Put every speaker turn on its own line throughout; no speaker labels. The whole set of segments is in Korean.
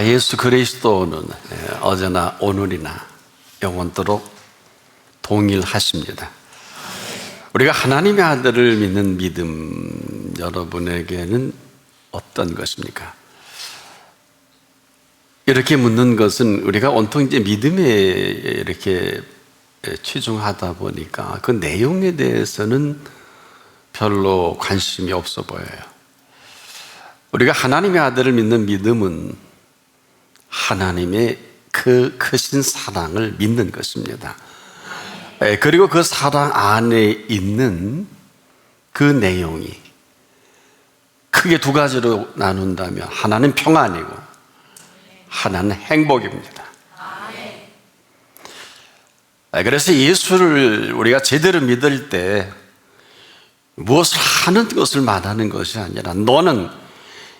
예수 그리스도는 어제나 오늘이나 영원토록 동일하십니다. 우리가 하나님의 아들을 믿는 믿음, 여러분에게는 어떤 것입니까? 이렇게 묻는 것은 우리가 온통 이제 믿음에 이렇게 치중하다 보니까 그 내용에 대해서는 별로 관심이 없어 보여요. 우리가 하나님의 아들을 믿는 믿음은 하나님의 그 크신 사랑을 믿는 것입니다. 그리고 그 사랑 안에 있는 그 내용이 크게 두 가지로 나눈다면 하나는 평안이고 하나는 행복입니다. 그래서 예수를 우리가 제대로 믿을 때 무엇을 하는 것을 말하는 것이 아니라 너는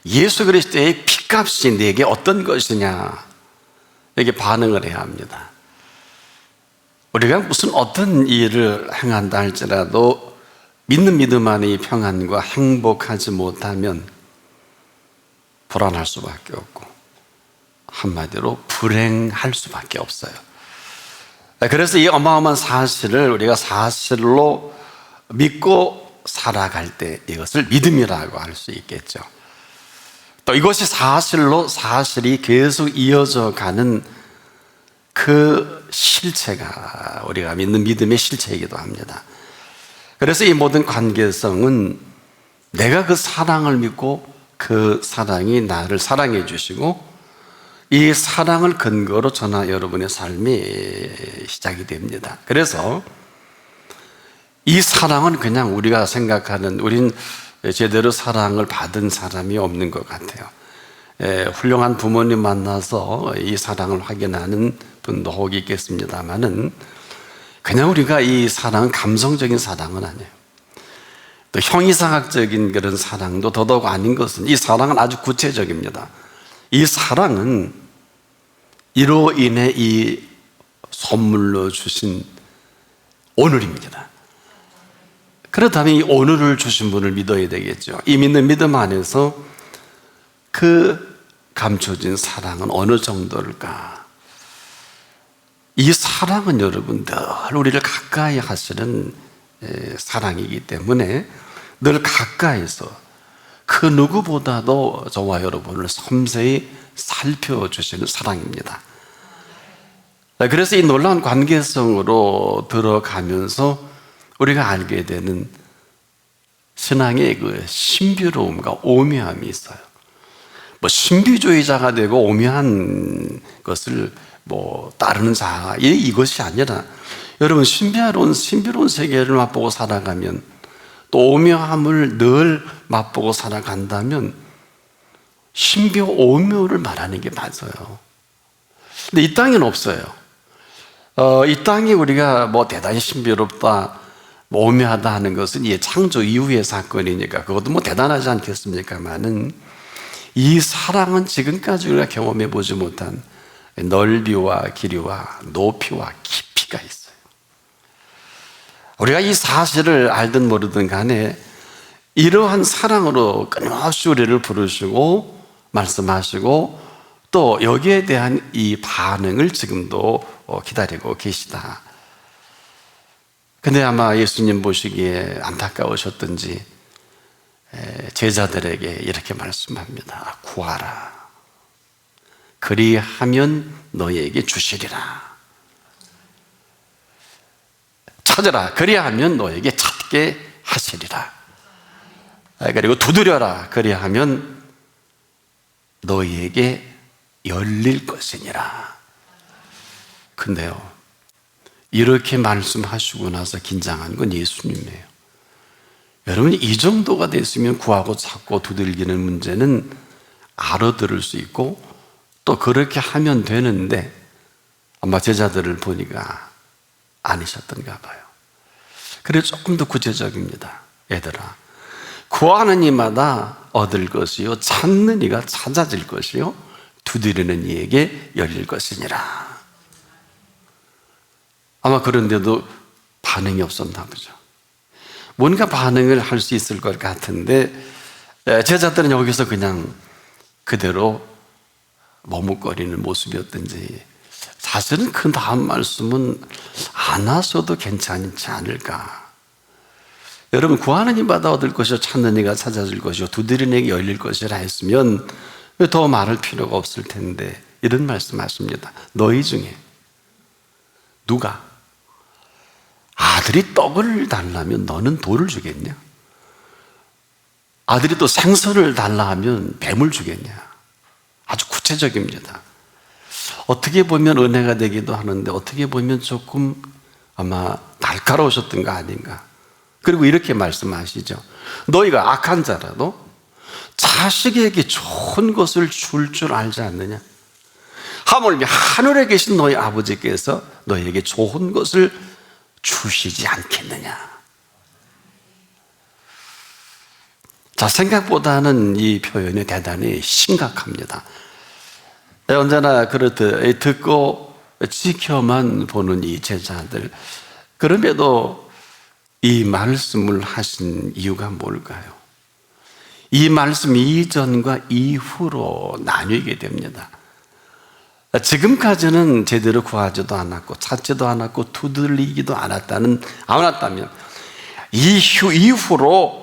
예수 그리스도의 피값이 내게 어떤 것이냐, 이렇게 반응을 해야 합니다. 우리가 무슨 어떤 일을 행한다 할지라도 믿는 믿음 안에 이 평안과 행복하지 못하면 불안할 수밖에 없고 한마디로 불행할 수밖에 없어요. 그래서 이 어마어마한 사실을 우리가 사실로 믿고 살아갈 때 이것을 믿음이라고 할 수 있겠죠. 또 이것이 사실이 계속 이어져 가는 그 실체가 우리가 믿는 믿음의 실체이기도 합니다. 그래서 이 모든 관계성은 내가 그 사랑을 믿고 그 사랑이 나를 사랑해 주시고 이 사랑을 근거로 저나 여러분의 삶이 시작이 됩니다. 그래서 이 사랑은 그냥 우리가 생각하는, 우린 제대로 사랑을 받은 사람이 없는 것 같아요. 훌륭한 부모님 만나서 이 사랑을 확인하는 분도 혹 있겠습니다만은 그냥 우리가 이 사랑은 감성적인 사랑은 아니에요. 또 형이상학적인 그런 사랑도 더더욱 아닌 것은 이 사랑은 아주 구체적입니다. 이 사랑은 이로 인해 이 선물로 주신 오늘입니다. 그렇다면 이 오늘을 주신 분을 믿어야 되겠죠. 이 믿는 믿음 안에서 그 감춰진 사랑은 어느 정도일까? 이 사랑은 여러분 늘 우리를 가까이 하시는 사랑이기 때문에 늘 가까이서 그 누구보다도 저와 여러분을 섬세히 살펴주시는 사랑입니다. 그래서 이 놀라운 관계성으로 들어가면서 우리가 알게 되는 신앙의 그 신비로움과 오묘함이 있어요. 뭐 신비주의자가 되고 오묘한 것을 따르는 자, 이것이 아니라 여러분 신비로운 세계를 맛보고 살아가면 또 오묘함을 늘 맛보고 살아간다면 신비와 오묘를 말하는 게 맞아요. 근데 이 땅에는 없어요. 이 땅이 우리가 대단히 신비롭다, 오묘하다 하는 것은 이 창조 이후의 사건이니까 그것도 대단하지 않겠습니까만은 이 사랑은 지금까지 우리가 경험해 보지 못한 넓이와 길이와 높이와 깊이가 있어요. 우리가 이 사실을 알든 모르든 간에 이러한 사랑으로 끊임없이 우리를 부르시고 말씀하시고 또 여기에 대한 이 반응을 지금도 기다리고 계시다. 근데 아마 예수님 보시기에 안타까우셨던지 제자들에게 이렇게 말씀합니다. 구하라. 그리하면 너희에게 주시리라. 찾으라. 그리하면 너희에게 찾게 하시리라. 그리고 두드려라. 그리하면 너희에게 열릴 것이니라. 근데요, 이렇게 말씀하시고 나서 긴장한 건 예수님이에요. 여러분, 이 정도가 됐으면 구하고 찾고 두들기는 문제는 알아들을 수 있고 또 그렇게 하면 되는데 아마 제자들을 보니까 아니셨던가 봐요. 그래서 조금 더 구체적입니다. 얘들아, 구하는 이마다 얻을 것이요, 찾는 이가 찾아질 것이요, 두드리는 이에게 열릴 것이니라. 아마 그런데도 반응이 없었나 보죠. 뭔가 반응을 할 수 있을 것 같은데 제자들은 여기서 그냥 그대로 머뭇거리는 모습이었든지, 사실은 그 다음 말씀은 안 와서도 괜찮지 않을까. 여러분, 구하는 이마다 얻을 것이요 찾는 이가 찾아줄 것이요 두드리는 이에게 열릴 것이라 했으면 더 말할 필요가 없을 텐데 이런 말씀하십니다. 너희 중에 누가 아들이 떡을 달라면 너는 돌을 주겠냐? 아들이 또 생선을 달라 하면 뱀을 주겠냐? 아주 구체적입니다. 어떻게 보면 은혜가 되기도 하는데 어떻게 보면 조금 아마 날카로우셨던 거 아닌가. 그리고 이렇게 말씀하시죠. 너희가 악한 자라도 자식에게 좋은 것을 줄 줄 알지 않느냐? 하물며 하늘에 계신 너희 아버지께서 너희에게 좋은 것을 주시지 않겠느냐? 자, 생각보다는 이 표현이 대단히 심각합니다. 언제나 그렇듯 듣고 지켜만 보는 이 제자들, 그럼에도 이 말씀을 하신 이유가 뭘까요? 이 말씀 이전과 이후로 나뉘게 됩니다. 지금까지는 제대로 구하지도 않았고 찾지도 않았고 두들리기도 않았다면 이후로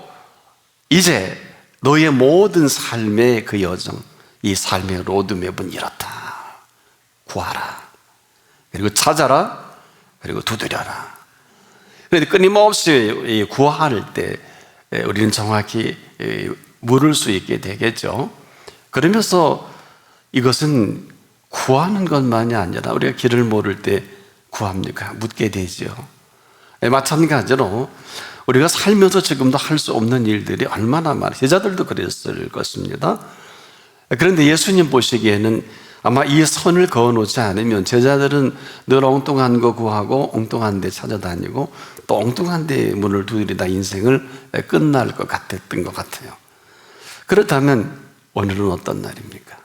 이제 너의 모든 삶의 그 여정, 이 삶의 로드맵은 이렇다. 구하라, 그리고 찾아라, 그리고 두드려라. 그런데 끊임없이 구할 때 우리는 정확히 물을 수 있게 되겠죠. 그러면서 이것은 구하는 것만이 아니라 우리가 길을 모를 때 구합니까? 묻게 되죠. 마찬가지로 우리가 살면서 지금도 할 수 없는 일들이 얼마나 많아요. 제자들도 그랬을 것입니다. 그런데 예수님 보시기에는 아마 이 선을 그어놓지 않으면 제자들은 늘 엉뚱한 거 구하고 엉뚱한 데 찾아다니고 또 엉뚱한 데 문을 두드리다 인생을 끝날 것 같았던 것 같아요. 그렇다면 오늘은 어떤 날입니까?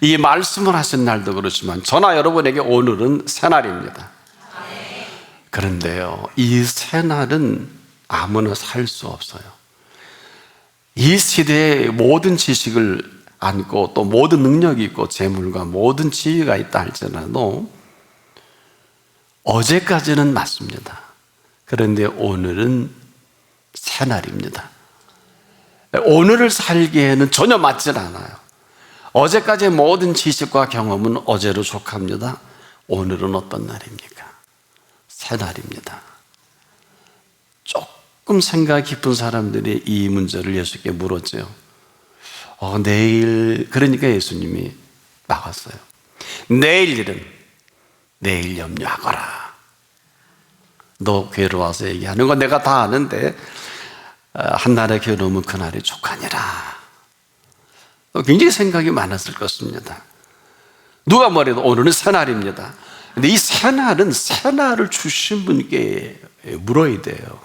이 말씀을 하신 날도 그렇지만 저나 여러분에게 오늘은 새날입니다. 그런데요, 이 새날은 아무나 살 수 없어요. 이 시대에 모든 지식을 안고 또 모든 능력이 있고 재물과 모든 지위가 있다 할지라도 어제까지는 맞습니다. 그런데 오늘은 새날입니다. 오늘을 살기에는 전혀 맞질 않아요. 어제까지의 모든 지식과 경험은 어제로 족합니다. 오늘은 어떤 날입니까? 새날입니다. 조금 생각 깊은 사람들이 이 문제를 예수께 물었죠. 내일, 그러니까 예수님이 나갔어요. 내일 일은 내일 염려하거라. 너 괴로워서 얘기하는 거 내가 다 아는데 한날의 괴로움은 그날의 족하니라. 굉장히 생각이 많았을 것입니다. 누가 뭐래도 오늘은 새날입니다. 근데 이 새날은 새날을 주신 분께 물어야 돼요.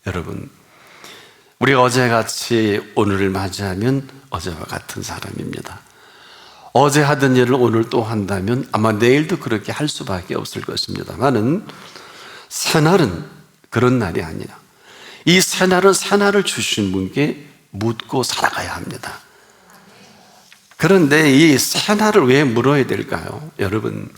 여러분, 우리가 어제같이 오늘을 맞이하면 어제와 같은 사람입니다. 어제 하던 일을 오늘 또 한다면 아마 내일도 그렇게 할 수밖에 없을 것입니다만은 새날은 그런 날이 아니라 이 새날은 새날을 주신 분께 묻고 살아가야 합니다. 그런데 이 새날을 왜 물어야 될까요? 여러분,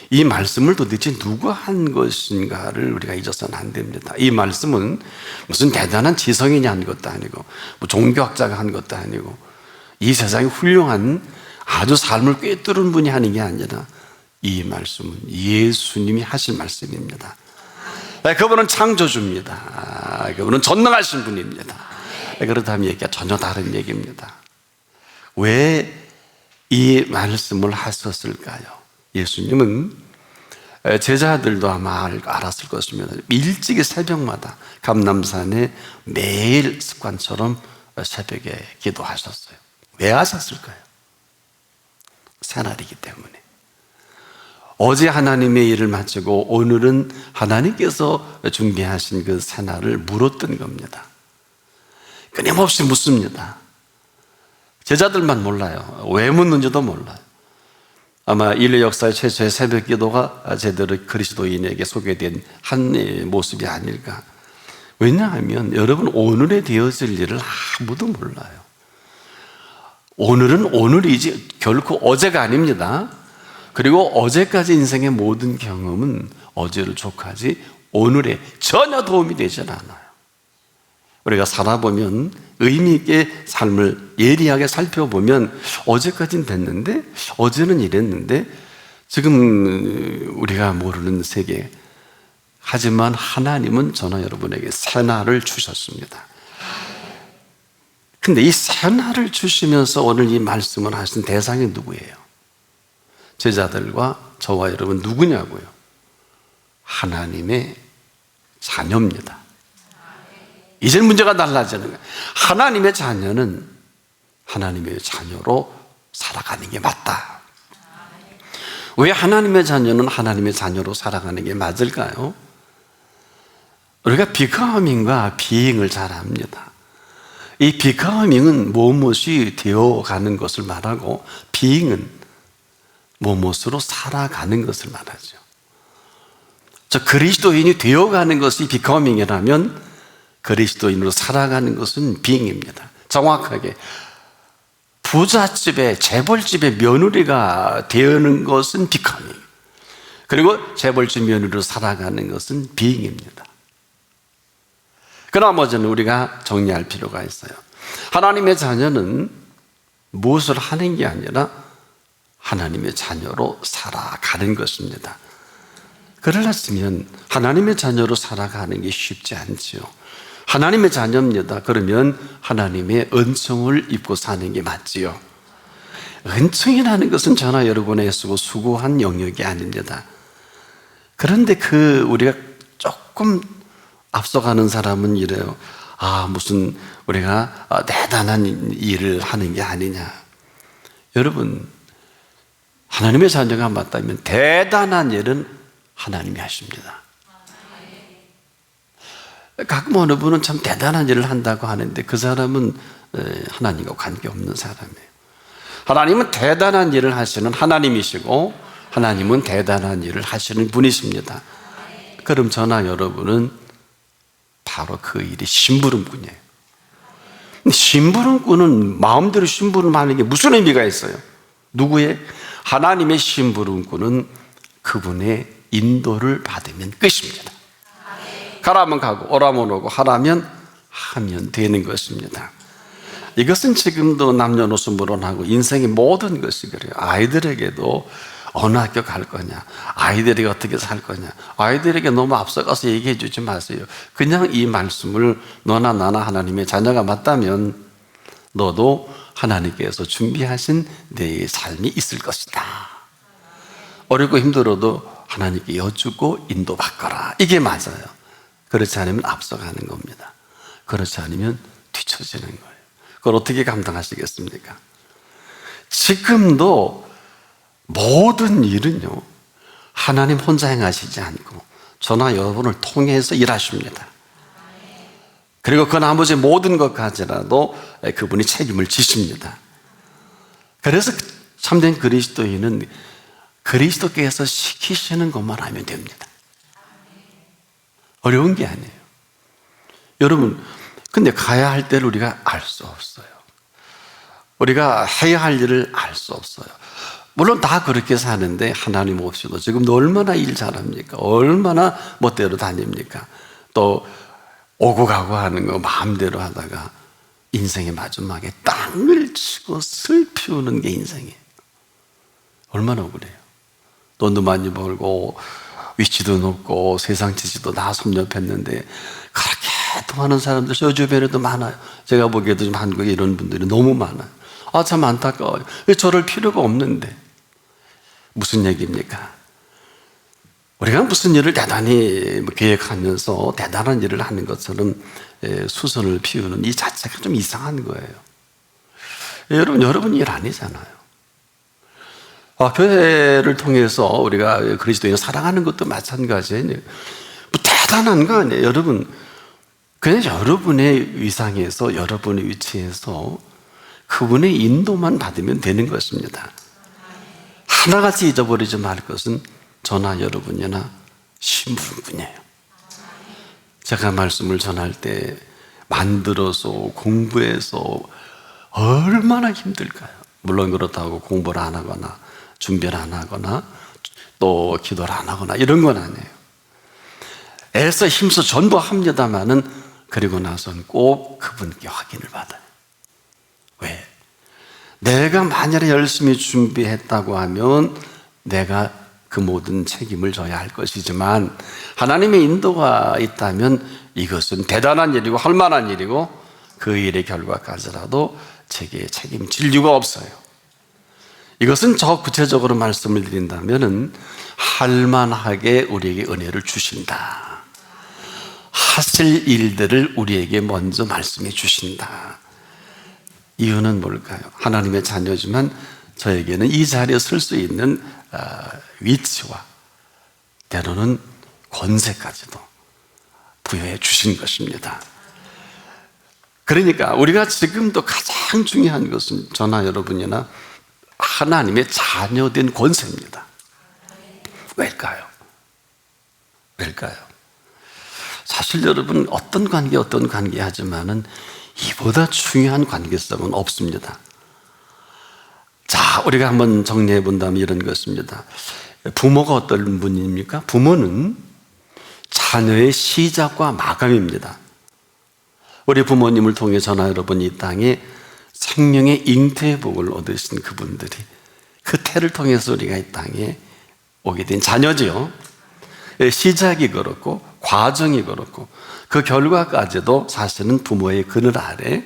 이 말씀을 도대체 누가 한 것인가를 우리가 잊어서는 안 됩니다. 이 말씀은 무슨 대단한 지성인이 한 것도 아니고 뭐 종교학자가 한 것도 아니고 이 세상에 훌륭한 아주 삶을 꿰뚫은 분이 하는 게 아니라 이 말씀은 예수님이 하신 말씀입니다. 그분은 창조주입니다. 그분은 전능하신 분입니다. 그렇다면 얘기가 전혀 다른 얘기입니다. 왜 이 말씀을 하셨을까요? 예수님은 제자들도 아마 알았을 것입니다. 일찍이 새벽마다 감람산에 매일 습관처럼 새벽에 기도하셨어요. 왜 하셨을까요? 새날이기 때문에. 어제 하나님의 일을 마치고 오늘은 하나님께서 준비하신 그 새날을 물었던 겁니다. 끊임없이 묻습니다. 제자들만 몰라요. 왜 묻는지도 몰라요. 아마 인류 역사의 최초의 새벽 기도가 제대로 그리스도인에게 소개된 한 모습이 아닐까. 왜냐하면 여러분, 오늘에 되어질 일을 아무도 몰라요. 오늘은 오늘이지 결코 어제가 아닙니다. 그리고 어제까지 인생의 모든 경험은 어제를 족하지 오늘에 전혀 도움이 되질 않아요. 우리가 살아보면 의미 있게 삶을 예리하게 살펴보면 어제까지는 됐는데, 어제는 이랬는데, 지금 우리가 모르는 세계, 하지만 하나님은 저나 여러분에게 새날을 주셨습니다. 근데 이 새날을 주시면서 오늘 이 말씀을 하신 대상이 누구예요? 제자들과 저와 여러분 누구냐고요? 하나님의 자녀입니다. 이제 문제가 달라지는 거예요. 하나님의 자녀는 하나님의 자녀로 살아가는 게 맞다. 왜 하나님의 자녀는 하나님의 자녀로 살아가는 게 맞을까요? 우리가 비커밍과 비잉을 잘 압니다. 이 비커밍은 무엇이 되어가는 것을 말하고, 비잉은 무엇으로 살아가는 것을 말하죠. 저 그리스도인이 되어가는 것이 비커밍이라면 그리스도인으로 살아가는 것은 비잉입니다. 정확하게 부잣집에, 재벌집의 며느리가 되는 것은 비커밍, 그리고 재벌집 며느리로 살아가는 것은 비잉입니다. 그 나머지는 우리가 정리할 필요가 있어요. 하나님의 자녀는 무엇을 하는 게 아니라 하나님의 자녀로 살아가는 것입니다. 그러려면 하나님의 자녀로 살아가는 게 쉽지 않지요. 하나님의 자녀입니다. 그러면 하나님의 은총을 입고 사는 게 맞지요. 은총이라는 것은 저나 여러분의 쓰고 수고한 영역이 아닙니다. 그런데 우리가 조금 앞서가는 사람은 이래요. 무슨 우리가 대단한 일을 하는 게 아니냐. 여러분, 하나님의 자녀가 맞다면 대단한 일은 하나님이 하십니다. 가끔 어느 분은 참 대단한 일을 한다고 하는데 그 사람은 하나님과 관계없는 사람이에요. 하나님은 대단한 일을 하시는 하나님이시고, 하나님은 대단한 일을 하시는 분이십니다. 그럼 저나 여러분은 바로 그 일이 심부름꾼이에요. 심부름꾼은 마음대로 심부름하는 게 무슨 의미가 있어요? 누구의? 하나님의 심부름꾼은 그분의 인도를 받으면 끝입니다. 가라면 가고 오라면 오고 하라면 하면 되는 것입니다. 이것은 지금도 남녀노소 물론하고 인생의 모든 것이 그래요. 아이들에게도 어느 학교 갈 거냐, 아이들에게 어떻게 살 거냐, 아이들에게 너무 앞서가서 얘기해 주지 마세요. 그냥 이 말씀을 너나 나나 하나님의 자녀가 맞다면 너도 하나님께서 준비하신 내 삶이 있을 것이다. 어렵고 힘들어도 하나님께 여쭈고 인도받거라. 이게 맞아요. 그렇지 않으면 앞서가는 겁니다. 그렇지 않으면 뒤처지는 거예요. 그걸 어떻게 감당하시겠습니까? 지금도 모든 일은요, 하나님 혼자 행하시지 않고 저나 여러분을 통해서 일하십니다. 그리고 그 나머지 모든 것까지라도 그분이 책임을 지십니다. 그래서 참된 그리스도인은 그리스도께서 시키시는 것만 하면 됩니다. 어려운 게 아니에요. 여러분, 근데 가야 할 때를 우리가 알 수 없어요. 우리가 해야 할 일을 알 수 없어요. 물론 다 그렇게 사는데 하나님 없이도 지금도 얼마나 일 잘합니까? 얼마나 멋대로 다닙니까? 또 오고 가고 하는 거 마음대로 하다가 인생의 마지막에 땅을 치고 슬피우는 게 인생이에요. 얼마나 억울해요. 돈도 많이 벌고 위치도 높고 세상 지지도 다 섭렵했는데 그렇게 통하는 사람들 저 주변에도 많아요. 제가 보기에도 지금 한국에 이런 분들이 너무 많아요. 참 안타까워요. 저럴 필요가 없는데. 무슨 얘기입니까? 우리가 무슨 일을 대단히 계획하면서 대단한 일을 하는 것처럼 수선을 피우는 이 자체가 좀 이상한 거예요. 여러분 일 아니잖아요. 교회를 통해서 우리가 그리스도인을 사랑하는 것도 마찬가지예요. 대단한 거 아니에요. 여러분, 그냥 여러분의 위상에서, 여러분의 위치에서 그분의 인도만 받으면 되는 것입니다. 하나같이 잊어버리지 말 것은 저나 여러분이나 심부름꾼이에요. 제가 말씀을 전할 때 만들어서 공부해서 얼마나 힘들까요? 물론 그렇다고 공부를 안 하거나 준비를 안 하거나 또 기도를 안 하거나 이런 건 아니에요. 애써 힘써 전부 합니다마는 그리고 나선 꼭 그분께 확인을 받아요. 왜? 내가 만약에 열심히 준비했다고 하면 내가 그 모든 책임을 져야 할 것이지만 하나님의 인도가 있다면 이것은 대단한 일이고 할 만한 일이고 그 일의 결과까지라도 제게 책임질 이유가 없어요. 이것은 저 구체적으로 말씀을 드린다면 할만하게 우리에게 은혜를 주신다. 하실 일들을 우리에게 먼저 말씀해 주신다. 이유는 뭘까요? 하나님의 자녀지만 저에게는 이 자리에 설 수 있는 위치와 때로는 권세까지도 부여해 주신 것입니다. 그러니까 우리가 지금도 가장 중요한 것은 저나 여러분이나 하나님의 자녀된 권세입니다. 왜일까요? 왜일까요? 사실 여러분 어떤 관계 하지만은 이보다 중요한 관계성은 없습니다. 자, 우리가 한번 정리해 본다면 이런 것입니다. 부모가 어떤 분입니까? 부모는 자녀의 시작과 마감입니다. 우리 부모님을 통해 저나 여러분 이 땅에 생명의 잉태의 복을 얻으신 그분들이 그 태를 통해서 우리가 이 땅에 오게 된 자녀지요. 시작이 그렇고 과정이 그렇고 그 결과까지도 사실은 부모의 그늘 아래,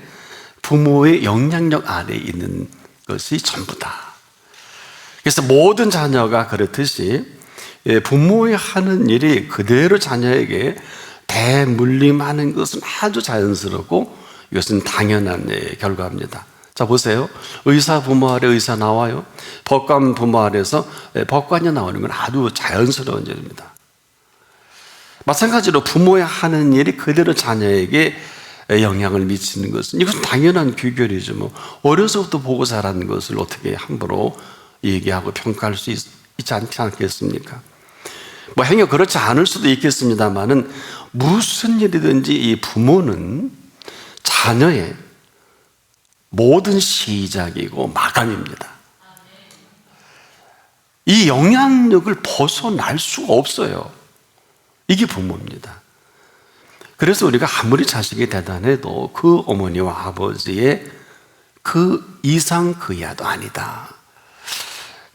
부모의 영향력 아래에 있는 것이 전부다. 그래서 모든 자녀가 그렇듯이 부모의 하는 일이 그대로 자녀에게 대물림하는 것은 아주 자연스럽고 이것은 당연한 결과입니다. 자, 보세요. 의사 부모 아래 의사 나와요. 법관 부모 아래서 법관이 나오는 건 아주 자연스러운 일입니다. 마찬가지로 부모의 하는 일이 그대로 자녀에게 영향을 미치는 것은 이것은 당연한 규결이죠. 뭐 어려서부터 보고 자란 것을 어떻게 함부로 얘기하고 평가할 수 있지 않겠습니까? 뭐 행여 그렇지 않을 수도 있겠습니다만은 무슨 일이든지 이 부모는 자녀의 모든 시작이고 마감입니다. 이 영향력을 벗어날 수가 없어요. 이게 부모입니다. 그래서 우리가 아무리 자식이 대단해도 그 어머니와 아버지의 그 이상 그 이하도 아니다.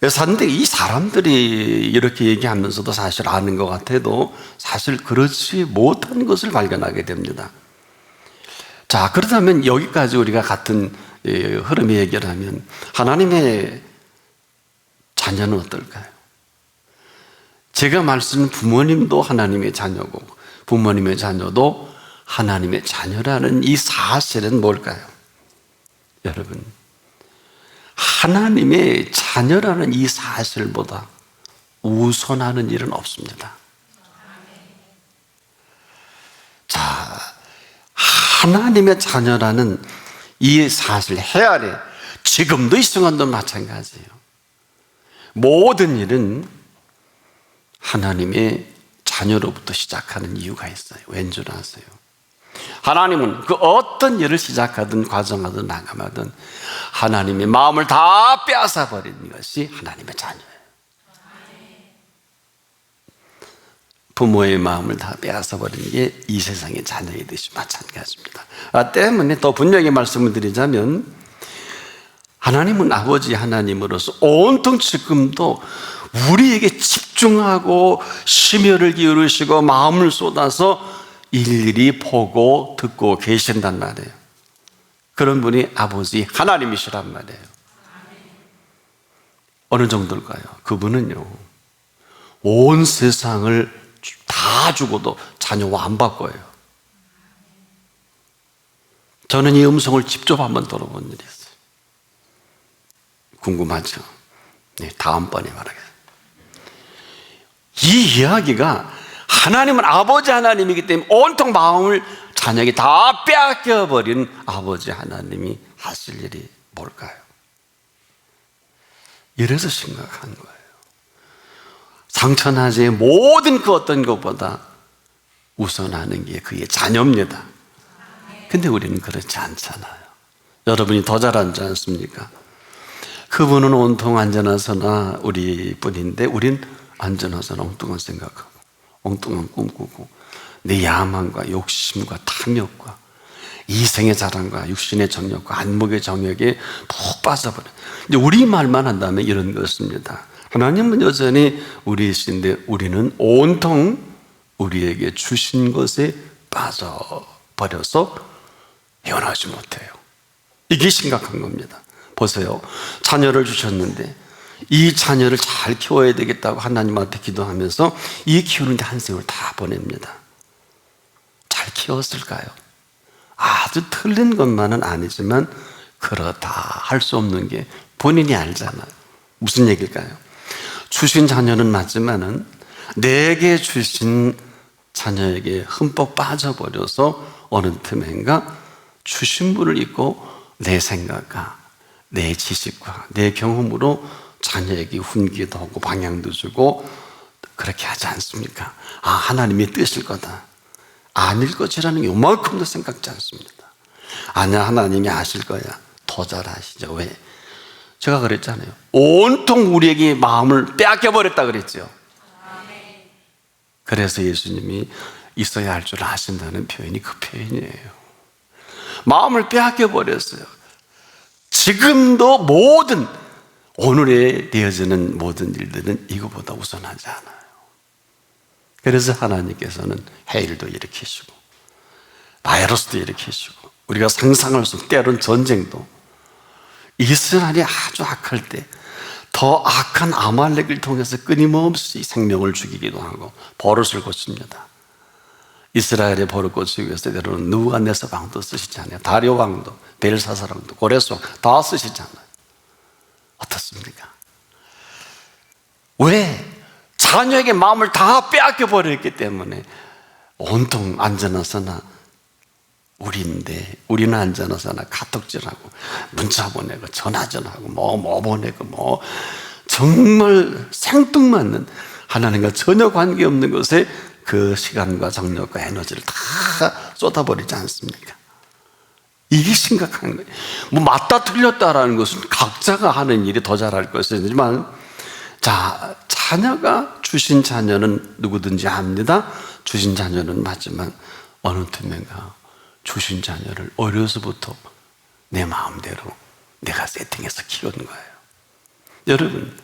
그런데 이 사람들이 이렇게 얘기하면서도 사실 아는 것 같아도 사실 그렇지 못한 것을 발견하게 됩니다. 자, 그렇다면 여기까지 우리가 같은 흐름의 얘기를 하면 하나님의 자녀는 어떨까요? 제가 말씀드린 부모님도 하나님의 자녀고 부모님의 자녀도 하나님의 자녀라는 이 사실은 뭘까요? 여러분, 하나님의 자녀라는 이 사실보다 우선하는 일은 없습니다. 자, 하나님의 자녀라는 이 사실 헤아려 지금도 이 순간도 마찬가지예요. 모든 일은 하나님의 자녀로부터 시작하는 이유가 있어요. 왠 줄 아세요? 하나님은 그 어떤 일을 시작하든 과정하든 나감하든 하나님의 마음을 다 빼앗아 버리는 것이 하나님의 자녀예요. 부모의 마음을 다 빼앗아 버리는 게 이 세상의 자녀이듯이 마찬가지입니다. 때문에 더 분명히 말씀을 드리자면 하나님은 아버지 하나님으로서 온통 지금도 우리에게 집중하고 심혈을 기울이시고 마음을 쏟아서 일일이 보고 듣고 계신단 말이에요. 그런 분이 아버지 하나님이시란 말이에요. 어느 정도일까요? 그분은요, 온 세상을 다 주고도 자녀와 안 바꿔요. 저는 이 음성을 직접 한번 들어본 일이 있어요. 궁금하죠? 네, 다음번에 말하겠습니다. 이 이야기가 하나님은 아버지 하나님이기 때문에 온통 마음을 자녀에게 다 빼앗겨버린 아버지 하나님이 하실 일이 뭘까요? 이래서 심각한 거예요. 상천하지의 모든 그 어떤 것보다 우선하는 게 그의 자녀입니다. 근데 우리는 그렇지 않잖아요. 여러분이 더 잘하지 않습니까? 그분은 온통 안전하서나 우리 뿐인데 우린 안전하서나 엉뚱한 생각하고 엉뚱한 꿈 꾸고 내 야망과 욕심과 탐욕과 이생의 자랑과 육신의 정욕과 안목의 정욕에 푹 빠져버려. 이제 우리 말만 한다면 이런 것입니다. 하나님은 여전히 우리이신데 우리는 온통 우리에게 주신 것에 빠져버려서 헤어나지 못해요. 이게 심각한 겁니다. 보세요. 자녀를 주셨는데 이 자녀를 잘 키워야 되겠다고 하나님한테 기도하면서 이 키우는데 한 생을 다 보냅니다. 잘 키웠을까요? 아주 틀린 것만은 아니지만 그렇다 할 수 없는 게 본인이 알잖아요. 무슨 얘기일까요? 주신 자녀는 맞지만은 내게 주신 자녀에게 흠뻑 빠져버려서 어느 틈엔가 주신 분을 잊고 내 생각과 내 지식과 내 경험으로 자녀에게 훈계도 하고 방향도 주고 그렇게 하지 않습니까? 아, 하나님의 뜻일 거다. 아닐 것이라는 요만큼도 생각지 않습니다. 아니야, 하나님이 아실 거야. 더 잘 아시죠. 왜? 제가 그랬잖아요. 온통 우리에게 마음을 빼앗겨버렸다 그랬죠. 그래서 예수님이 있어야 할 줄 아신다는 표현이 그 표현이에요. 마음을 빼앗겨버렸어요. 지금도 모든 오늘에 되어지는 모든 일들은 이거보다 우선하지 않아요. 그래서 하나님께서는 해일도 일으키시고 바이러스도 일으키시고 우리가 상상할 수 없는 때로는 전쟁도 이스라엘이 아주 악할 때 더 악한 아말렉을 통해서 끊임없이 생명을 죽이기도 하고 버릇을 고칩니다. 이스라엘의 버릇 고치기 위해서 때로는 느부갓네살 왕도 쓰시잖아요. 다리오 왕도 벨사살 왕도 고레스 왕도 다 쓰시잖아요. 어떻습니까? 왜? 자녀에게 마음을 다 빼앗겨 버렸기 때문에 온통 안전하서나 우리인데 우리는 안전하서나 카톡질하고 문자 보내고 전화 전화하고 뭐 보내고 정말 생뚱맞는 하나님과 전혀 관계없는 것에 그 시간과 정력과 에너지를 다 쏟아버리지 않습니까? 이게 심각한 거예요. 뭐 맞다 틀렸다라는 것은 각자가 하는 일이 더 잘할 것이지만 자, 자녀가 주신 자녀는 누구든지 압니다. 주신 자녀는 맞지만 어느 틈엔가 주신 자녀를 어려서부터 내 마음대로 내가 세팅해서 키우는 거예요. 여러분,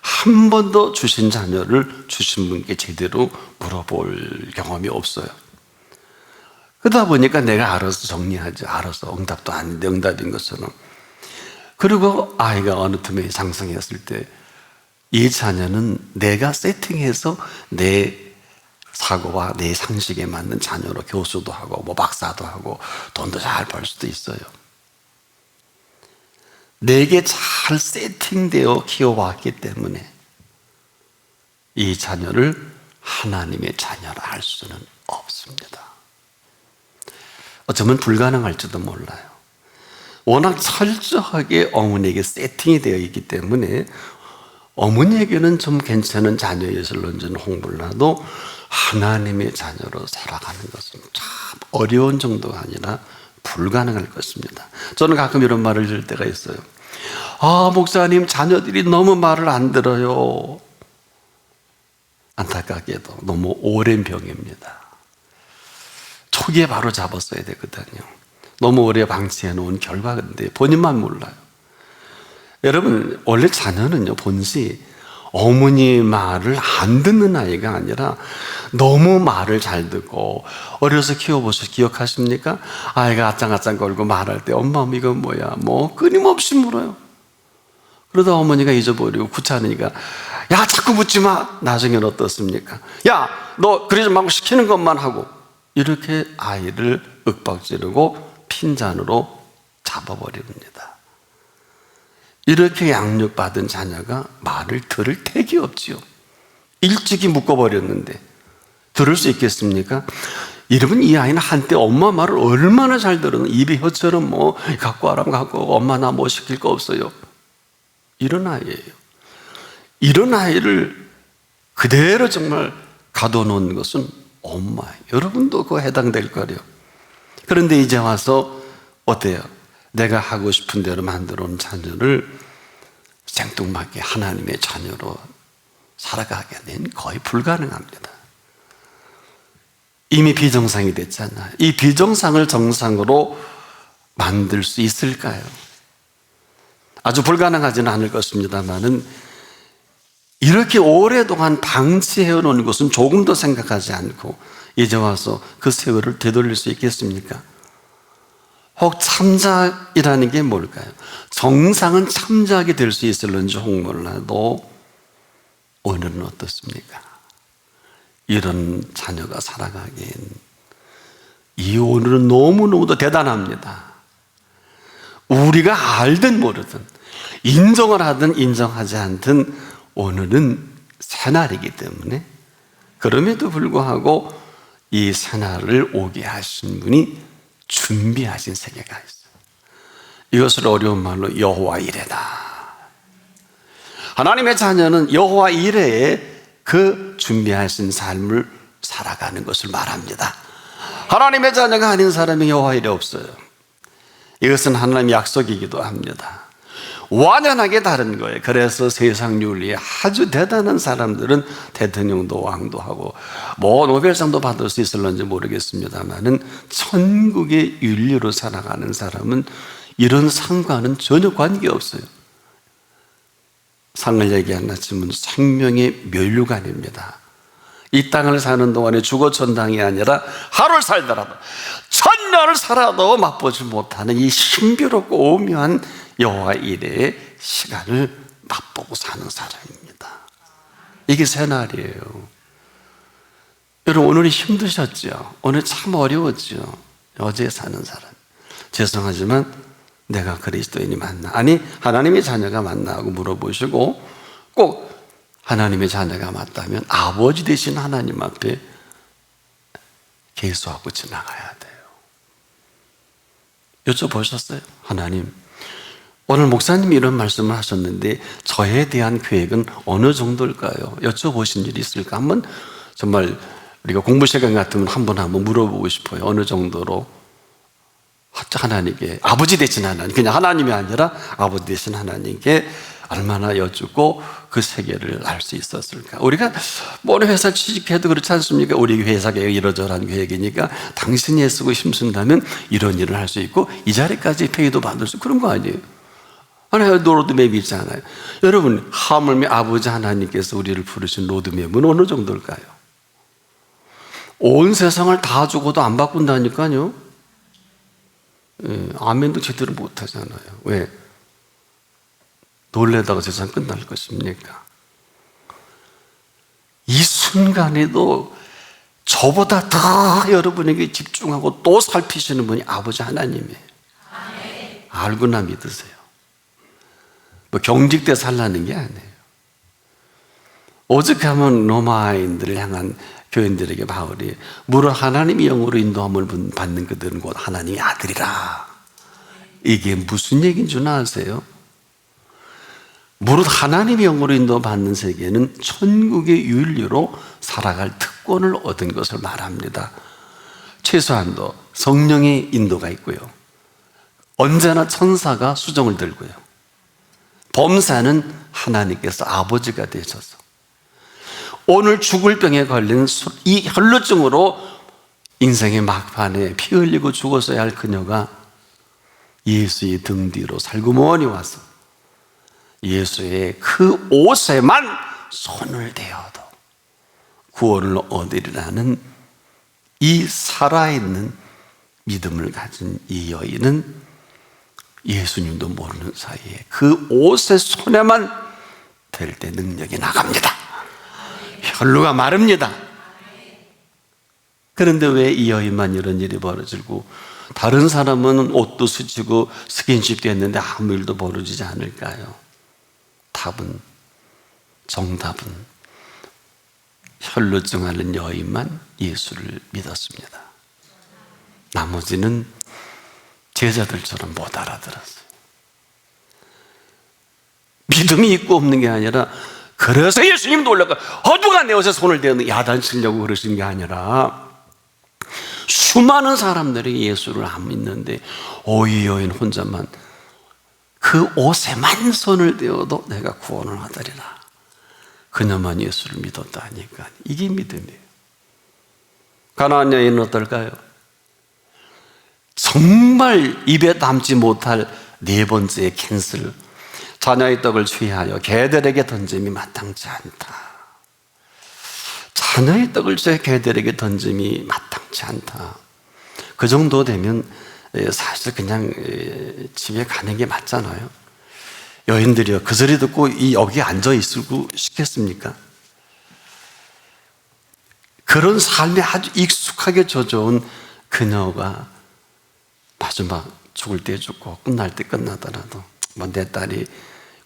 한 번도 주신 자녀를 주신 분께 제대로 물어볼 경험이 없어요. 그러다 보니까 내가 알아서 정리하지, 알아서 응답도 아닌데 응답인 것처럼. 그리고 아이가 어느 틈에 장성했을 때 이 자녀는 내가 세팅해서 내 사고와 내 상식에 맞는 자녀로 교수도 하고 뭐 박사도 하고 돈도 잘 벌 수도 있어요. 내게 잘 세팅되어 키워왔기 때문에 이 자녀를 하나님의 자녀라 할 수는 없습니다. 어쩌면 불가능할지도 몰라요. 워낙 철저하게 어머니에게 세팅이 되어 있기 때문에 어머니에게는 좀 괜찮은 자녀예술론전 홍보를 하도 하나님의 자녀로 살아가는 것은 참 어려운 정도가 아니라 불가능할 것입니다. 저는 가끔 이런 말을 들을 때가 있어요. 아, 목사님, 자녀들이 너무 말을 안 들어요. 안타깝게도 너무 오랜 병입니다. 초기에 바로 잡았어야 되거든요. 너무 오래 방치해 놓은 결과인데 본인만 몰라요. 여러분, 원래 자녀는요, 본시 어머니 말을 안 듣는 아이가 아니라 너무 말을 잘 듣고, 어려서 키워보셔서 기억하십니까? 아이가 아짱아짱 걸고 말할 때 엄마 이건 뭐야? 뭐 끊임없이 물어요. 그러다 어머니가 잊어버리고 귀찮으니까 야, 자꾸 묻지 마. 나중엔 어떻습니까? 야, 너 그러지 말고 시키는 것만 하고. 이렇게 아이를 윽박지르고 핀잔으로 잡아버립니다. 이렇게 양육받은 자녀가 말을 들을 택이 없지요. 일찍이 묶어버렸는데 들을 수 있겠습니까? 여러분, 이 아이는 한때 엄마 말을 얼마나 잘 들었는, 입에 혀처럼 뭐 갖고 와라 갖고 엄마 나 뭐 시킬 거 없어요. 이런 아이예요. 이런 아이를 그대로 정말 가둬놓은 것은 엄마예요. 여러분도 그거 해당될 거래요. 그런데 이제 와서 어때요? 내가 하고 싶은 대로 만들어 온 자녀를 생뚱맞게 하나님의 자녀로 살아가게 된 거의 불가능합니다. 이미 비정상이 됐잖아요. 이 비정상을 정상으로 만들 수 있을까요? 아주 불가능하지는 않을 것입니다만은 이렇게 오랫동안 방치해 놓은 것은 조금도 생각하지 않고 이제 와서 그 세월을 되돌릴 수 있겠습니까? 혹 참작이라는 게 뭘까요? 정상은 참작이 될 수 있을런지 혹 몰라도 오늘은 어떻습니까? 이런 자녀가 살아가기엔 이 오늘은 너무너무도 대단합니다. 우리가 알든 모르든 인정을 하든 인정하지 않든 오늘은 새날이기 때문에 그럼에도 불구하고 이 새날을 오게 하신 분이 준비하신 세계가 있어요. 이것을 어려운 말로 여호와 이레다. 하나님의 자녀는 여호와 이레에 그 준비하신 삶을 살아가는 것을 말합니다. 하나님의 자녀가 아닌 사람이 여호와 이레 없어요. 이것은 하나님의 약속이기도 합니다. 완연하게 다른 거예요. 그래서 세상 윤리에 아주 대단한 사람들은 대통령도 왕도 하고 뭐 노벨상도 받을 수 있을런지 모르겠습니다만은 천국의 윤리로 살아가는 사람은 이런 상과는 전혀 관계없어요. 상을 얘기하나 치면 생명의 면류관입니다. 이 땅을 사는 동안에 죽어천당이 아니라 하루를 살더라도 천년을 살아도 맛보지 못하는 이 신비롭고 오묘한 여호와 이레의 시간을 맛보고 사는 사람입니다. 이게 새날이에요. 여러분 오늘이 힘드셨죠? 오늘 참 어려웠죠? 어제 사는 사람. 죄송하지만 내가 그리스도인이 맞나? 아니 하나님의 자녀가 맞나 하고 물어보시고 꼭 하나님의 자녀가 맞다면 아버지 되신 하나님 앞에 계수하고 지나가야 돼요. 여쭤보셨어요? 하나님, 오늘 목사님이 이런 말씀을 하셨는데 저에 대한 계획은 어느 정도일까요? 여쭤보신 일이 있을까? 한번 정말 우리가 공부 시간 같으면 한번 물어보고 싶어요. 어느 정도로 하나님께, 아버지 되신 하나님, 그냥 하나님이 아니라 아버지 되신 하나님께 얼마나 여쭙고 그 세계를 알 수 있었을까? 우리가 뭐 어느 회사 취직해도 그렇지 않습니까? 우리 회사 계획 이러저러한 계획이니까 당신이 애쓰고 힘쓴다면 이런 일을 할 수 있고 이 자리까지 페이도 받을 수, 그런 거 아니에요? 하나의 로드맵이 있잖아요. 여러분, 하물며 아버지 하나님께서 우리를 부르신 로드맵은 어느 정도일까요? 온 세상을 다 주고도 안 바꾼다니까요. 아멘도 제대로 못 하잖아요. 왜? 놀래다가 세상 끝날 것입니까? 이 순간에도 저보다 더 여러분에게 집중하고 또 살피시는 분이 아버지 하나님이에요. 알고나 믿으세요. 뭐 경직돼 살라는 게 아니에요. 오죽하면 로마인들을 향한 교인들에게 바울이 무릇 하나님의 영으로 인도함을 받는 그들은 곧 하나님의 아들이라. 이게 무슨 얘기인 줄 아세요? 무릇 하나님의 영으로 인도받는 세계는 천국의 윤리로 살아갈 특권을 얻은 것을 말합니다. 최소한도 성령의 인도가 있고요. 언제나 천사가 수정을 들고요. 범사는 하나님께서 아버지가 되셔서 오늘 죽을 병에 걸린 이 혈루증으로 인생의 막판에 피 흘리고 죽었어야 할 그녀가 예수의 등 뒤로 살구머니 와서 예수의 그 옷에만 손을 대어도 구원을 얻으리라는 이 살아있는 믿음을 가진 이 여인은 예수님도 모르는 사이에 그 옷의 손에만 될 때 능력이 나갑니다. 혈루가 마릅니다. 그런데 왜 이 여인만 이런 일이 벌어지고 다른 사람은 옷도 스치고 스킨십도 했는데 아무 일도 벌어지지 않을까요? 정답은 혈루증 앓는 여인만 예수를 믿었습니다. 나머지는 제자들처럼 못 알아들었어요. 믿음이 있고 없는 게 아니라, 그래서 예수님 놀라고 누가 내 옷에 손을 대는 야단치려고 그러신 게 아니라 수많은 사람들이 예수를 안 믿는데 이 여인 혼자만 그 옷에만 손을 대어도 내가 구원을 하다리라. 그녀만 예수를 믿었다 하니까 이게 믿음이에요. 가나안 여인은 어떨까요? 정말 입에 담지 못할 네 번째 캔슬. 자녀의 떡을 취하여 개들에게 던짐이 마땅치 않다. 자녀의 떡을 취해 개들에게 던짐이 마땅치 않다. 그 정도 되면 사실 그냥 집에 가는 게 맞잖아요. 여인들이요, 그 소리 듣고 여기 앉아 있으고 싶겠습니까? 그런 삶에 아주 익숙하게 젖어온 그녀가 마지막 죽을 때 죽고 끝날 때 끝나더라도 뭐 내 딸이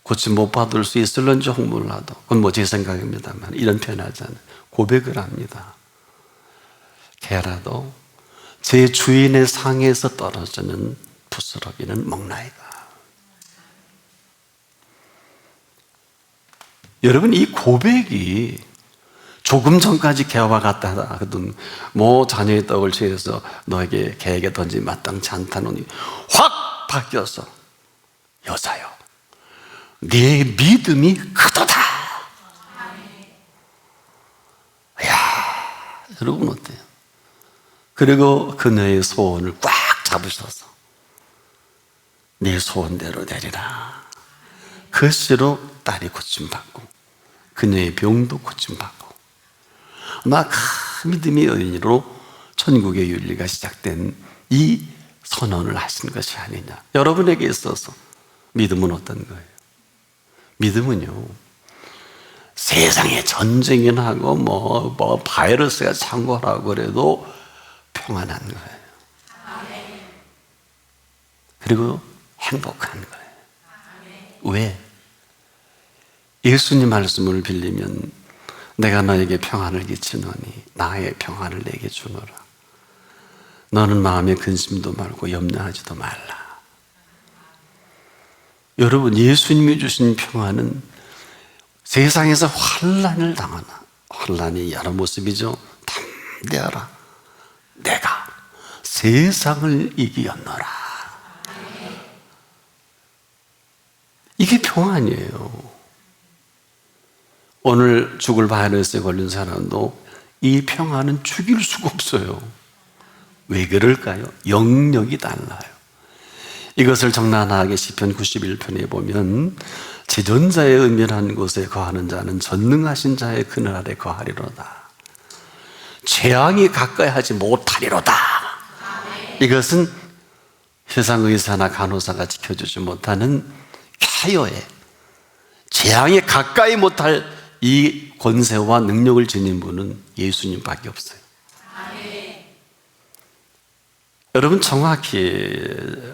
고침 못 받을 수 있을런지 혹몰라도, 그건 뭐 제 생각입니다만 이런 표현하잖아요. 고백을 합니다. 개라도 제 주인의 상에서 떨어지는 부스러기는 먹나이다. 여러분, 이 고백이 조금 전까지 개와 같다 하거든. 뭐 자녀의 떡을 취해서 너에게 개에게 던지 마땅치 않다노니 확 바뀌어서 여자여, 네 믿음이 크도다. 이야, 여러분 어때요? 그리고 그녀의 소원을 꽉 잡으셔서 네 소원대로 되리라. 그 시로 딸이 고침받고 그녀의 병도 고침받고 아마 큰 믿음의 여인으로 천국의 윤리가 시작된 이 선언을 하신 것이 아니냐. 여러분에게 있어서 믿음은 어떤 거예요? 믿음은요, 세상에 전쟁이 나고 뭐 바이러스가 창궐하고 그래도 평안한 거예요. 그리고 행복한 거예요. 왜? 예수님 말씀을 빌리면 내가 너에게 평안을 끼치노니 나의 평안을 내게 주노라. 너는 마음에 근심도 말고 염려하지도 말라. 여러분, 예수님이 주신 평안은 세상에서 환난을 당하나, 환난이 여러 모습이죠. 담대하라. 내가 세상을 이기었노라. 이게 평안이에요. 오늘 죽을 바이러스에 걸린 사람도 이 평안은 죽일 수가 없어요. 왜 그럴까요? 영역이 달라요. 이것을 적나라하게 시편 91편에 보면 지존자의 은밀한 곳에 거하는 자는 전능하신 자의 그늘 아래 거하리로다. 재앙이 가까이 하지 못하리로다. 이것은 세상 의사나 간호사가 지켜주지 못하는 쾌여에 재앙에 가까이 못할 이 권세와 능력을 지닌 분은 예수님밖에 없어요. 여러분, 정확히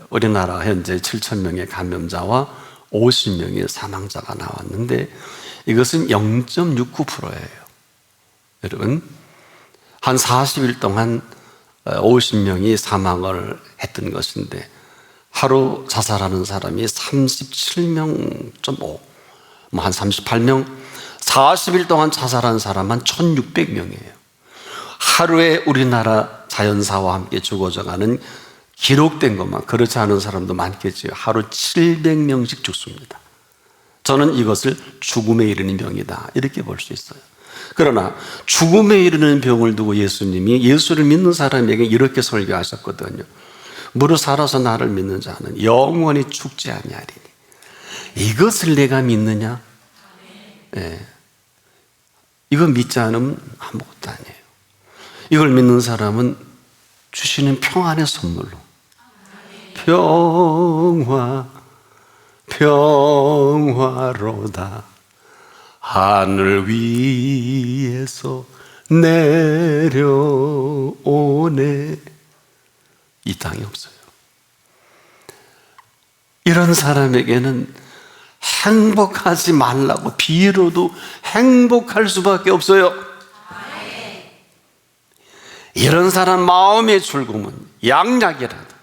우리나라 현재 7,000명의 감염자와 50명의 사망자가 나왔는데 이것은 0.69%예요. 여러분, 한 40일 동안 50명이 사망을 했던 것인데 하루 자살하는 사람이 37.5, 한 38명, 40일 동안 자살한 사람 한 1,600명이에요. 하루에 우리나라 자연사와 함께 죽어져가는 기록된 것만, 그렇지 않은 사람도 많겠지요. 하루 700명씩 죽습니다. 저는 이것을 죽음에 이르는 병이다, 이렇게 볼 수 있어요. 그러나 죽음에 이르는 병을 두고 예수님이 예수를 믿는 사람에게 이렇게 설교하셨거든요. 무릇 살아서 나를 믿는 자는 영원히 죽지 아니하리니. 이것을 내가 믿느냐? 네. 이거 믿지 않으면 아무것도 아니에요. 이걸 믿는 사람은 주시는 평안의 선물로 평화로다 하늘 위에서 내려오네. 이 땅이 없어요. 이런 사람에게는 행복하지 말라고 빌어도 행복할 수밖에 없어요. 이런 사람 마음의 즐거움은 양약이라도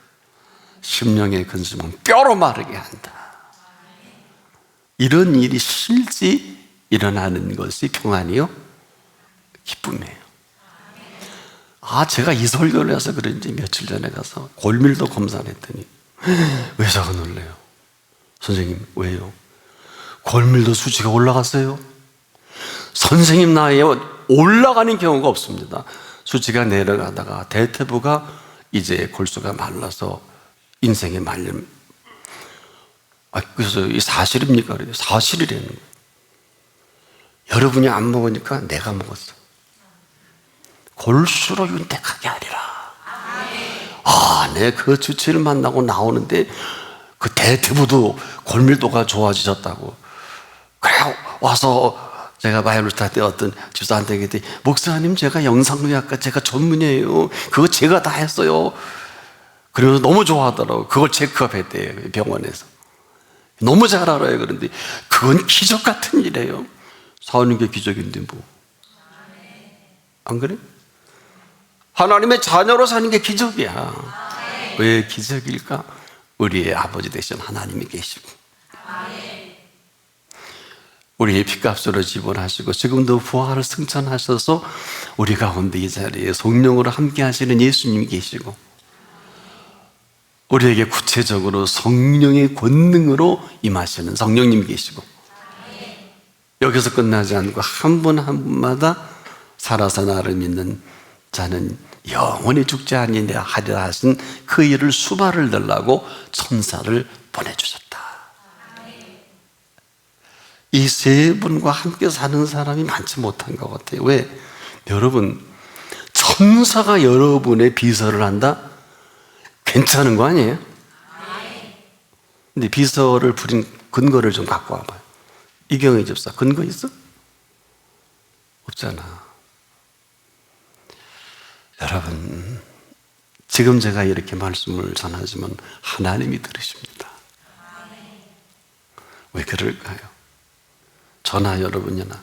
심령의 근심은 뼈로 마르게 한다. 이런 일이 실제 일어나는 것이 평안이요, 기쁨이에요. 제가 이 설교를 해서 그런지 며칠 전에 가서 골밀도 검사를 했더니 의사가 놀래요. 선생님, 왜요? 골밀도 수치가 올라갔어요? 선생님 나이에 올라가는 경우가 없습니다. 수치가 내려가다가 대퇴부가 이제 골수가 말라서 인생에 말림. 그래서 이 사실입니까? 그래요. 사실이라는 거예요. 여러분이 안 먹으니까 내가 먹었어. 골수로 윤택하게 하리라. 내 그 주치를 만나고 나오는데 그 대퇴부도 골밀도가 좋아지셨다고. 그래 와서 제가 바이블 스타 때 어떤 집사한테 얘기했더니 목사님, 제가 영상의학과 제가 전문이에요. 그거 제가 다 했어요. 그러면서 너무 좋아하더라고. 그걸 체크업 했대요, 병원에서. 너무 잘 알아요. 그런데 그건 기적 같은 일이에요. 사는 게 기적인데 뭐. 안 그래? 하나님의 자녀로 사는 게 기적이야. 왜 기적일까? 우리의 아버지 되신 하나님이 계시고, 우리의 피값으로 지불하시고, 지금도 부활을 승천하셔서 우리 가운데 이 자리에 성령으로 함께 하시는 예수님이 계시고, 우리에게 구체적으로 성령의 권능으로 임하시는 성령님이 계시고, 여기서 끝나지 않고 한 분 한 분마다 살아서 나를 믿는 자는 영원히 죽지 아니하리라 하신 그 일을 수발을 들라고 천사를 보내주셨다. 이 세 분과 함께 사는 사람이 많지 못한 것 같아요. 왜? 여러분, 천사가 여러분의 비서를 한다? 괜찮은 거 아니에요? 근데 비서를 부린 근거를 좀 갖고 와봐요. 이경희 집사 근거 있어? 없잖아. 여러분, 지금 제가 이렇게 말씀을 전하지만 하나님이 들으십니다. 왜 그럴까요? 저나 여러분이나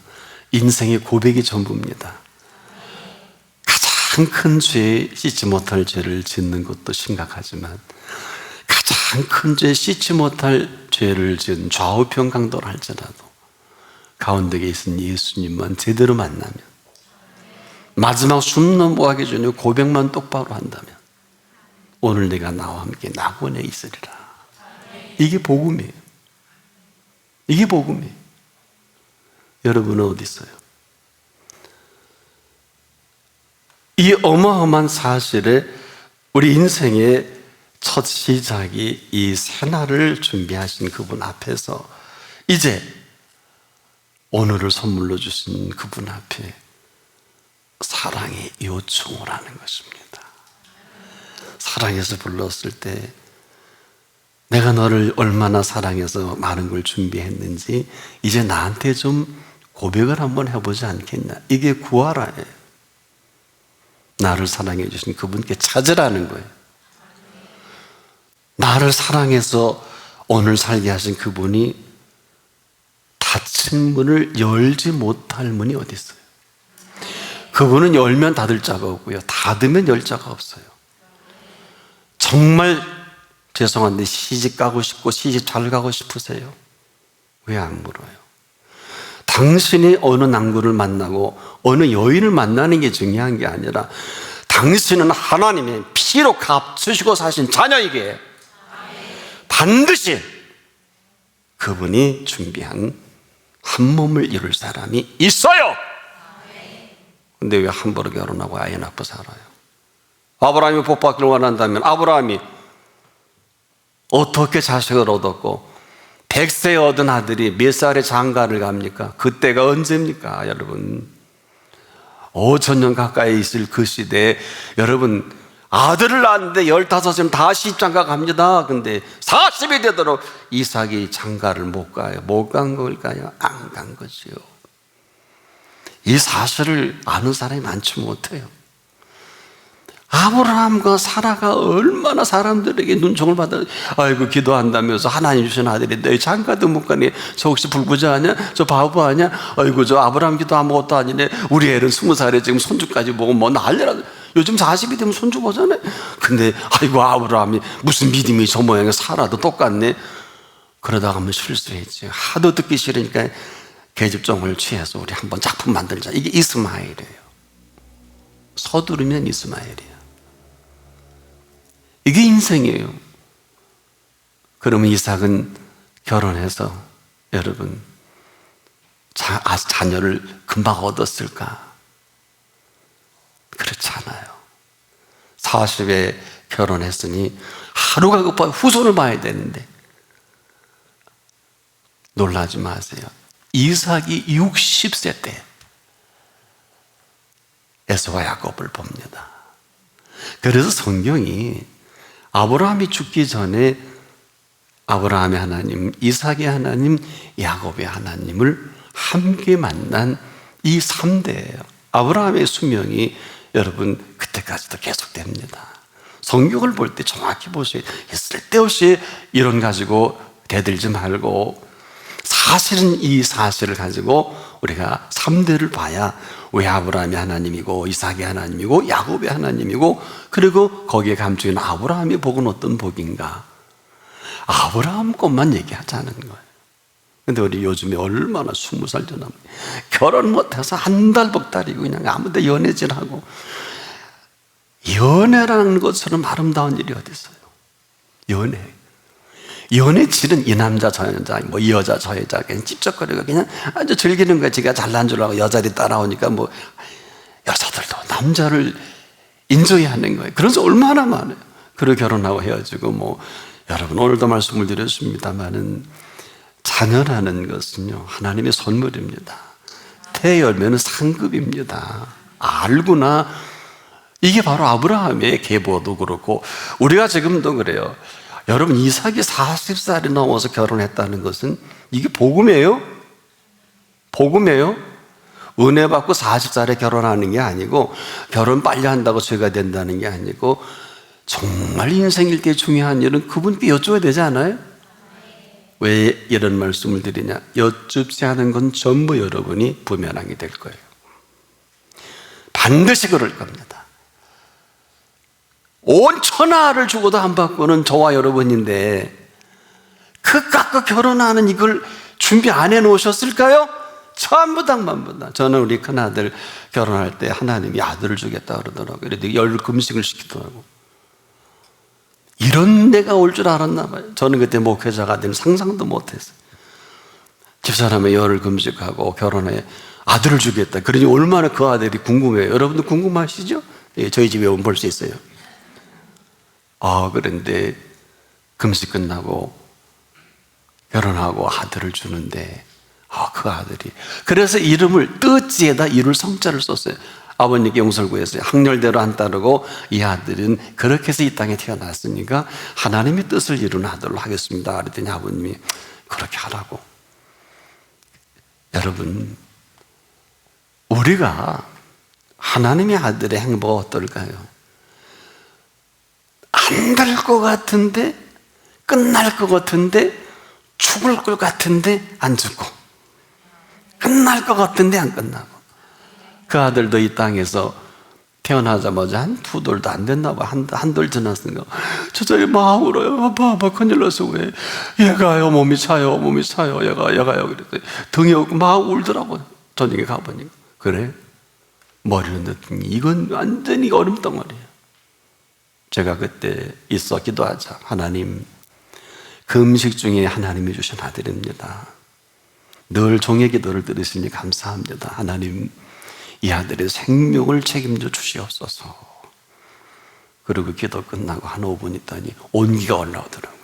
인생의 고백이 전부입니다. 가장 큰 죄, 씻지 못할 죄를 짓는 것도 심각하지만 가장 큰 죄, 씻지 못할 죄를 지은 좌우평강도를 할지라도 가운데 계신 예수님만 제대로 만나면, 마지막 숨 넘어가기 전에 고백만 똑바로 한다면 오늘 내가 나와 함께 낙원에 있으리라. 이게 복음이에요. 이게 복음이에요. 여러분은 어디 있어요? 이 어마어마한 사실에 우리 인생의 첫 시작이 이 새날을 준비하신 그분 앞에서 이제 오늘을 선물로 주신 그분 앞에 사랑의 요청을 하는 것입니다. 사랑해서 불렀을 때 내가 너를 얼마나 사랑해서 많은 걸 준비했는지 이제 나한테 좀 고백을 한번 해보지 않겠냐. 이게 구하라예요. 나를 사랑해 주신 그분께 찾으라는 거예요. 나를 사랑해서 오늘 살게 하신 그분이 닫힌 문을 열지 못할 문이 어디 있어요? 그분은 열면 닫을 자가 없고요, 닫으면 열 자가 없어요. 정말 죄송한데 시집 가고 싶고 시집 잘 가고 싶으세요? 왜 안 물어요? 당신이 어느 남구를 만나고 어느 여인을 만나는 게 중요한 게 아니라 당신은 하나님의 피로 값주시고 사신 자녀이기에 반드시 그분이 준비한 한 몸을 이룰 사람이 있어요. 근데 왜 함부로 결혼하고 아이 낳고 살아요? 아브라함이 복받기를 원한다면 아브라함이 어떻게 자식을 얻었고 100세 얻은 아들이 몇 살에 장가를 갑니까? 그때가 언제입니까? 여러분, 5,000년 가까이 있을 그 시대에 여러분 아들을 낳았는데 15살 다시 장가 갑니다. 근데 40이 되도록 이삭이 장가를 못 가요. 못 간 걸까요? 안 간 거지요. 이 사실을 아는 사람이 많지 못해요. 아브라함과 사라가 얼마나 사람들에게 눈총을 받아, 아이고 기도한다면서 하나님 주신 아들인데 장가도 못 가니 저 혹시 불구자 아니야? 저 바보 아니야? 아이고 저 아브라함 기도 아무것도 아니네. 우리 애는 20살에 지금 손주까지 보고 뭐 난리라. 요즘 40이 되면 손주 보잖아요. 근데 아이고 아브라함이 무슨 믿음이 저 모양에 사라도 똑같네. 그러다가 한번 실수했지. 하도 듣기 싫으니까 계집종을 취해서 우리 한번 작품 만들자. 이게 이스마엘이에요. 서두르면 이스마엘이야. 이게 인생이에요. 그러면 이삭은 결혼해서 여러분 자녀를 금방 얻었을까? 그렇지 않아요. 40에 결혼했으니 하루가 급하 후손을 봐야 되는데 놀라지 마세요. 이삭이 60세 때 에서와 야곱을 봅니다. 그래서 성경이 아브라함이 죽기 전에 아브라함의 하나님, 이삭의 하나님, 야곱의 하나님을 함께 만난 이 3대예요. 아브라함의 수명이 여러분 그때까지도 계속됩니다. 성경을 볼 때 정확히 보셔야 돼요. 쓸데없이 이론 가지고 대들지 말고 사실은 이 사실을 가지고 우리가 3대를 봐야 왜 아브라함이 하나님이고 이삭이 하나님이고 야곱이 하나님이고 그리고 거기에 감추인 아브라함의 복은 어떤 복인가? 아브라함 것만 얘기하자는 거예요. 근데 우리 요즘에 얼마나 20살 전에 결혼 못해서 한 달 벅달이고 그냥 아무데 연애질하고 연애라는 것처럼 아름다운 일이 어디 있어요? 연애질은 이 남자 저 여자 뭐 이 여자 저 여자 그냥 찝쩍거리고 그냥 아주 즐기는 거야. 지가 잘난 줄 알고 여자들이 따라오니까 뭐 여자들도 남자를 인조해하는 거예요. 그래서 얼마나 많아요. 그리고 결혼하고 헤어지고 뭐 여러분 오늘도 말씀을 드렸습니다마는 자녀라는 것은요 하나님의 선물입니다. 태열매는 상급입니다. 알구나. 이게 바로 아브라함의 계보도 그렇고 우리가 지금도 그래요. 여러분 이삭이 40살이 넘어서 결혼했다는 것은 이게 복음이에요? 복음이에요? 은혜 받고 40살에 결혼하는 게 아니고 결혼 빨리 한다고 죄가 된다는 게 아니고 정말 인생일 때 중요한 일은 그분께 여쭤야 되지 않아요? 왜 이런 말씀을 드리냐? 여쭙지 않은 건 전부 여러분이 부면하게 될 거예요. 반드시 그럴 겁니다. 온 천하를 주고도 안 받고는 저와 여러분인데 그깟 결혼하는 이걸 준비 안 해놓으셨을까요? 전부 다 만부 다. 저는 우리 큰아들 결혼할 때 하나님이 아들을 주겠다 그러더라고요. 그래도 열 금식을 시키더라고요. 이런 데가 올 줄 알았나 봐요. 저는 그때 목회자가 된 상상도 못했어요. 집사람의 열을 금식하고 결혼해 아들을 주겠다. 그러니 얼마나 그 아들이 궁금해요. 여러분도 궁금하시죠? 예, 저희 집에 오면 볼 수 있어요. 그런데 금식 끝나고 결혼하고 아들을 주는데 그 아들이 그래서 이름을 뜻지에다 이룰 성자를 썼어요. 아버님께 용서를 구했어요. 학렬대로 안 따르고 이 아들은 그렇게 해서 이 땅에 태어났으니까 하나님의 뜻을 이루는 아들로 하겠습니다. 그랬더니 아버님이 그렇게 하라고. 여러분 우리가 하나님의 아들의 행보가 어떨까요? 안 될 것 같은데 끝날 것 같은데 죽을 것 같은데 안 죽고 끝날 것 같은데 안 끝나고 그 아들도 이 땅에서 태어나자마자 한 두 돌도 안 됐나 봐. 한 돌 지났으니까 저절이 막 울어요. 아빠 큰일 났어. 왜 얘가요 몸이 차요 얘가요 그랬더니 등이 오고 막 울더라고요. 저녁에 가보니까 그래 머리는 늦더니 이건 완전히 얼음덩어리예요. 제가 그때 있어 기도하자. 하나님 금식 중에 하나님이 주신 아들입니다. 늘 종의 기도를 들으시니 감사합니다. 하나님 이 아들의 생명을 책임져 주시옵소서. 그리고 기도 끝나고 한 5분 있더니 온기가 올라오더라고요.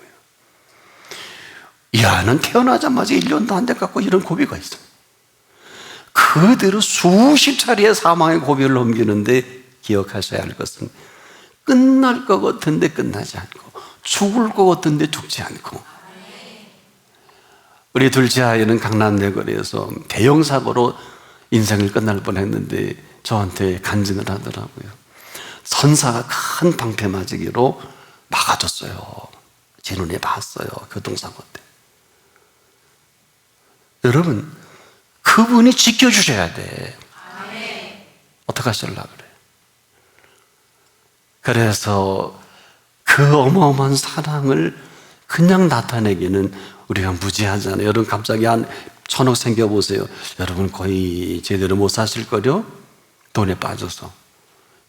이 아는 태어나자마자 1년도 안 돼갖고 이런 고비가 있어요. 그대로 수십 차례의 사망의 고비를 넘기는데 기억하셔야 할 것은 끝날 것 같은데 끝나지 않고 죽을 것 같은데 죽지 않고 우리 둘째 아이는 강남대거리에서 대형 사고로 인생을 끝날 뻔했는데 저한테 간증을 하더라고요. 선사가 큰 방패 맞이기로 막아줬어요. 제 눈에 봤어요. 교통사고 때. 여러분 그분이 지켜주셔야 돼. 어떻게 하실라 그래? 그래서 그 어마어마한 사랑을 그냥 나타내기는 우리가 무지하잖아요. 여러분 갑자기 한 1,000억 생겨보세요. 여러분 거의 제대로 못 사실 거요? 돈에 빠져서.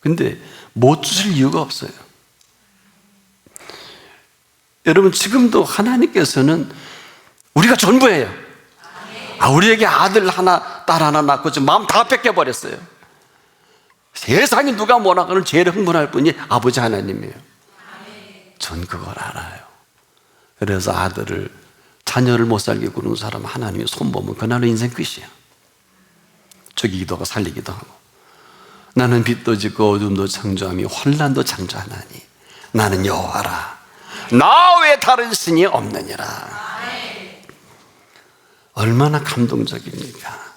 근데 못 주실 이유가 없어요. 여러분, 지금도 하나님께서는 우리가 전부예요. 우리에게 아들 하나, 딸 하나 낳고 지금 마음 다 뺏겨버렸어요. 세상에 누가 뭐라 그러면 제일 흥분할 분이 아버지 하나님이에요. 전 그걸 알아요. 그래서 아들을, 자녀를 못 살게 구는 사람 하나님이 손보면 그날은 인생 끝이야. 죽이기도 하고 살리기도 하고. 나는 빛도 짓고 어둠도 창조하며 환난도 창조하나니 나는 여호와라. 나 외에 다른 신이 없느니라. 얼마나 감동적입니까?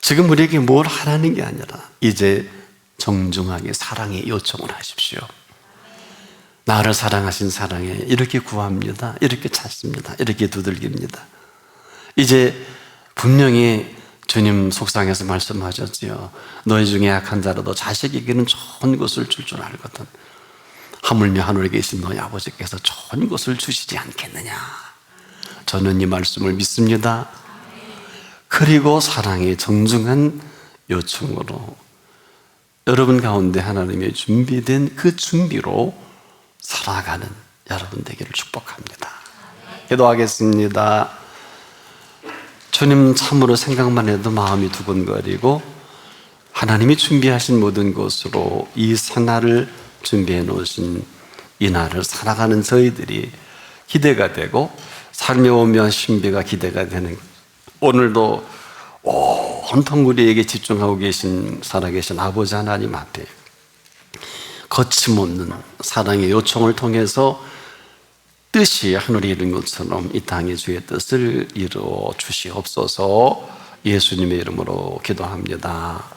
지금 우리에게 뭘 하라는 게 아니라 이제 정중하게 사랑의 요청을 하십시오. 나를 사랑하신 사랑에 이렇게 구합니다. 이렇게 찾습니다. 이렇게 두들깁니다. 이제 분명히 주님 속상해서 말씀하셨지요. 너희 중에 약한 자라도 자식에게는 좋은 것을 줄 줄 알거든. 하물며 하늘에 계신 너희 아버지께서 좋은 것을 주시지 않겠느냐. 저는 이 말씀을 믿습니다. 그리고 사랑의 정중한 요청으로 여러분 가운데 하나님의 준비된 그 준비로 살아가는 여러분 되기를 축복합니다. 기도하겠습니다. 주님, 참으로 생각만 해도 마음이 두근거리고 하나님이 준비하신 모든 것으로 이 새날을 준비해 놓으신 이 날을 살아가는 저희들이 기대가 되고 삶에 오면 신비가 기대가 되는, 오늘도 온통 우리에게 집중하고 살아계신 아버지 하나님 앞에 거침없는 사랑의 요청을 통해서 뜻이 하늘에 이룬 것처럼 이 땅의 주의 뜻을 이루어 주시옵소서. 예수님의 이름으로 기도합니다.